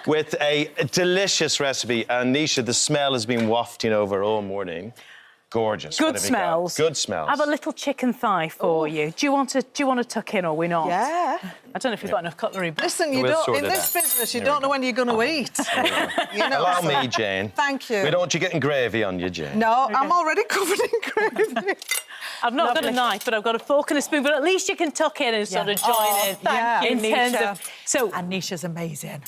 with a delicious recipe. And Nisha, the smell has been wafting over all morning. Gorgeous. Good smells. Good smells. I have a little chicken thigh for you. Do you want to tuck in or we not? Yeah. I don't know if we've got enough cutlery. But... Listen, you don't in this business. You don't know when you're going to eat. You know. Allow me, Jane. Thank you. We don't want you getting gravy on you, Jane. No, okay. I'm already covered in gravy. I've not got a knife, but I've got a fork and a spoon. But at least you can tuck in and sort of join in. Thank you, in terms of and Nisha's amazing.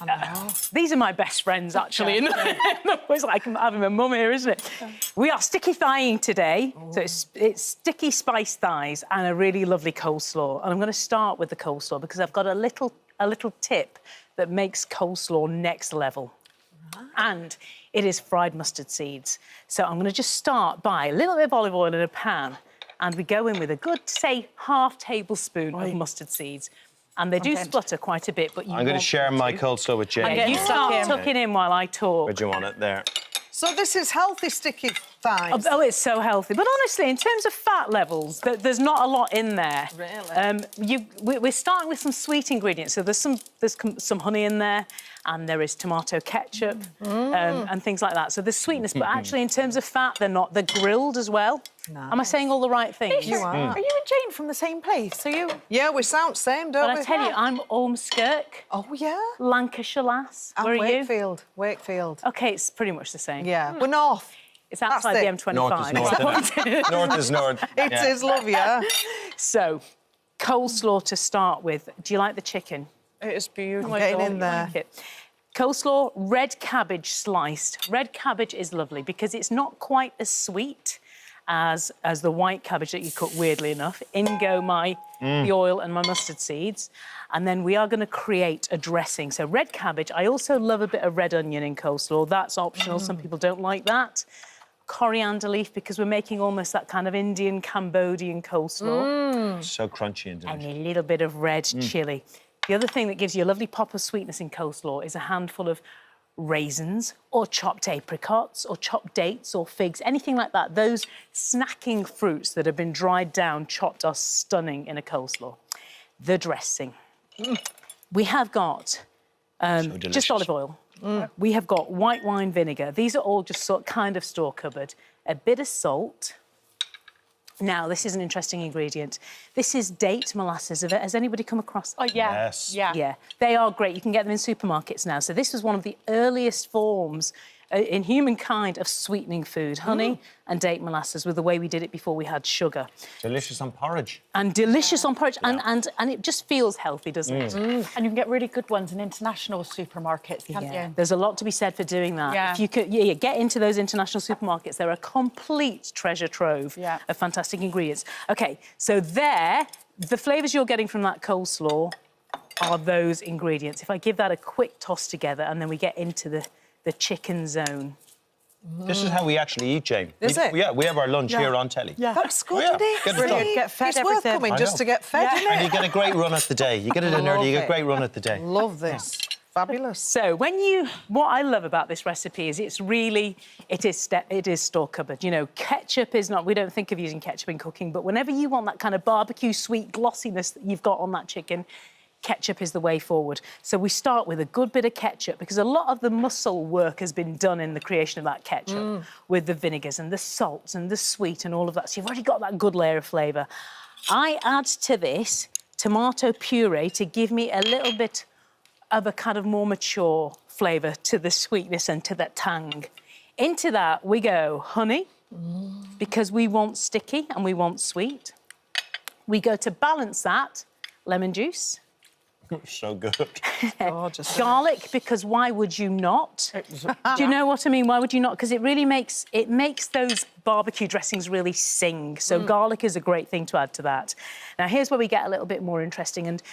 These are my best friends, actually. It's like I'm having my mum here, isn't it? We are sticky thying today. So it's sticky spice thighs and a really lovely coleslaw. And I'm going to start with the coleslaw because I've got a little tip that makes coleslaw next level. Right. And it is fried mustard seeds. So I'm going to just start by a little bit of olive oil in a pan. And we go in with a good, say, half tablespoon of mustard seeds. And they do splutter quite a bit, but you I'm going to share my coleslaw with Jane. Okay, you start tucking in while I talk. Where do you want it? There. So this is healthy sticky thighs. Oh, it's so healthy. But honestly, in terms of fat levels, there's not a lot in there. Really? We're starting with some sweet ingredients. So there's some honey in there, and there is tomato ketchup and things like that. So there's sweetness, but actually, in terms of fat, they're grilled as well. Nice. Am I saying all the right things? You are. Are you and Jane from the same place? Are you? Yeah, we sound same, don't we? But I tell you, I'm Ormskirk. Oh, yeah? Lancashire lass. And where are Wakefield. you? Wakefield. OK, it's pretty much the same. Yeah, we're north. It's outside the M25. North is north. North is north. It is, love, yeah. So, coleslaw to start with. Do you like the chicken? It is beautiful. Getting in there. Like it. Coleslaw, red cabbage sliced. Red cabbage is lovely because it's not quite as sweet as the white cabbage that you cook, weirdly enough. In go the oil and my mustard seeds. And then we are going to create a dressing. So red cabbage. I also love a bit of red onion in coleslaw. That's optional. Some people don't like that. Coriander leaf, because we're making almost that kind of Indian, Cambodian coleslaw. So crunchy and delicious. And a little bit of red chilli. The other thing that gives you a lovely pop of sweetness in coleslaw is a handful of raisins or chopped apricots or chopped dates or figs, anything like that. Those snacking fruits that have been dried down, chopped, are stunning in a coleslaw. The dressing. We have got just olive oil. We have got white wine vinegar. These are all just kind of store cupboard. A bit of salt. Now, this is an interesting ingredient. This is date molasses. Has anybody come across? Oh, yeah. Yes. Yeah. They are great. You can get them in supermarkets now. So this was one of the earliest forms in humankind of sweetening food. Honey and date molasses were the way we did it before we had sugar. Delicious on porridge. And delicious on porridge. And it just feels healthy, doesn't it? And you can get really good ones in international supermarkets, can't you? There's a lot to be said for doing that. Yeah. If you could get into those international supermarkets, they're a complete treasure trove of fantastic ingredients. OK, so the flavours you're getting from that coleslaw are those ingredients. If I give that a quick toss together and then we get into the chicken zone. This is how we actually eat, Jane. Is it? Yeah, we have our lunch here on telly. Yeah. That's good, isn't it? Get it done. Get fed It's everything. worth coming just to get fed, isn't And it? you get a great run at the day. You get it in early, you get a great run at the day. Love this. Fabulous. So what I love about this recipe is it is store cupboard. You know, ketchup is not, we don't think of using ketchup in cooking, but whenever you want that kind of barbecue sweet glossiness that you've got on that chicken, ketchup is the way forward. So we start with a good bit of ketchup because a lot of the muscle work has been done in the creation of that ketchup with the vinegars and the salts and the sweet and all of that. So you've already got that good layer of flavour. I add to this tomato puree to give me a little bit of a kind of more mature flavour to the sweetness and to that tang. Into that we go honey, because we want sticky and we want sweet. We go to balance that, lemon juice. So good. Garlic, because why would you not? Do you know what I mean? Why would you not? Because it really makes those barbecue dressings really sing. So garlic is a great thing to add to that. Now, here's where we get a little bit more interesting. And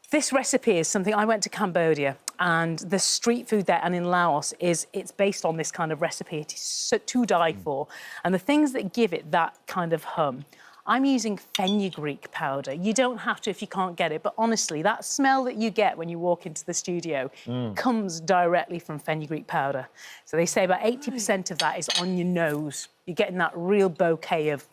this recipe is something I went to Cambodia, and the street food there and in Laos it's based on this kind of recipe. It is so to die for. And the things that give it that kind of hum. I'm using fenugreek powder. You don't have to if you can't get it, but honestly, that smell that you get when you walk into the studio comes directly from fenugreek powder. So they say about 80% of that is on your nose. You're getting that real bouquet of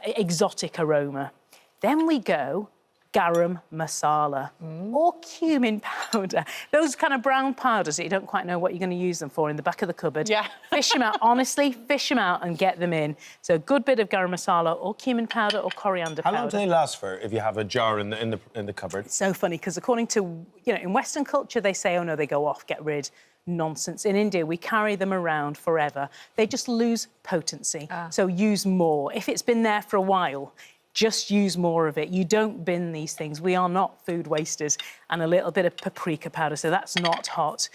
exotic aroma. Then we go garam masala or cumin powder. Those kind of brown powders that you don't quite know what you're going to use them for in the back of the cupboard. Yeah. Fish them out, honestly, fish them out and get them in. So a good bit of garam masala or cumin powder or coriander powder. How long do they last for if you have a jar in the cupboard? It's so funny because according to, you know, in Western culture, they say, oh, no, they go off, get rid. Nonsense. In India, we carry them around forever. They just lose potency. So use more. If it's been there for a while, just use more of it. You don't bin these things. We are not food wasters. And a little bit of paprika powder, so that's not hot.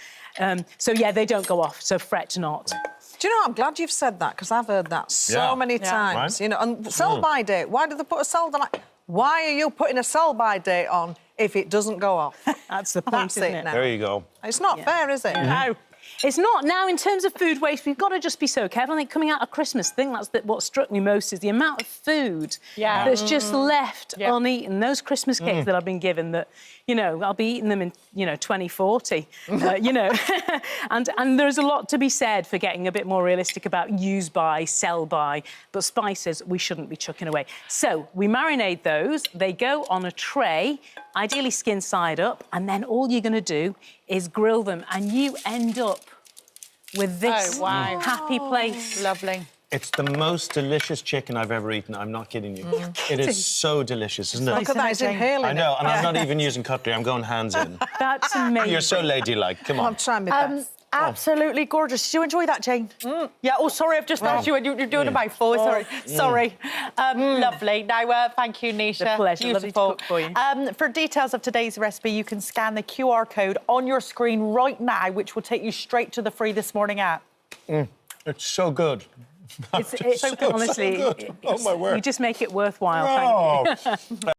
So, yeah, they don't go off, so fret not. Do you know, I'm glad you've said that, because I've heard that so many times. Right. You know, and sell-by date, why do they put a sell-by? Like, why are you putting a sell-by date on if it doesn't go off? That's the point, That's isn't it it? now. There you go. It's not fair, is it? No. It's not. Now, in terms of food waste, we've got to just be so careful. I think coming out of Christmas, I think that's what struck me most is the amount of food that's just left uneaten. Those Christmas cakes that I've been given that, you know, I'll be eating them in, you know, 2040, you know. and there's a lot to be said for getting a bit more realistic about use by, sell by, but spices we shouldn't be chucking away. So we marinate those. They go on a tray, ideally skin side up, and then all you're going to do is grill them, and you end up with this happy place. Lovely. It's the most delicious chicken I've ever eaten. I'm not kidding you. It is so delicious, isn't it? Look at that, it's inhaling I know, it. and I'm not even using cutlery. I'm going hands in. That's amazing. You're so ladylike. Come on. I'm trying my best. Absolutely gorgeous. Did you enjoy that, Jane? Yeah. Oh, sorry, I've just asked you and you're doing a mouthful. Sorry. Lovely. Now, thank you, Nisha. It's a pleasure. Lovely to cook for you. For details of today's recipe, you can scan the QR code on your screen right now, which will take you straight to the Free This Morning app. It's so good. It's honestly, so good. Oh, my word. You just make it worthwhile. Thank you.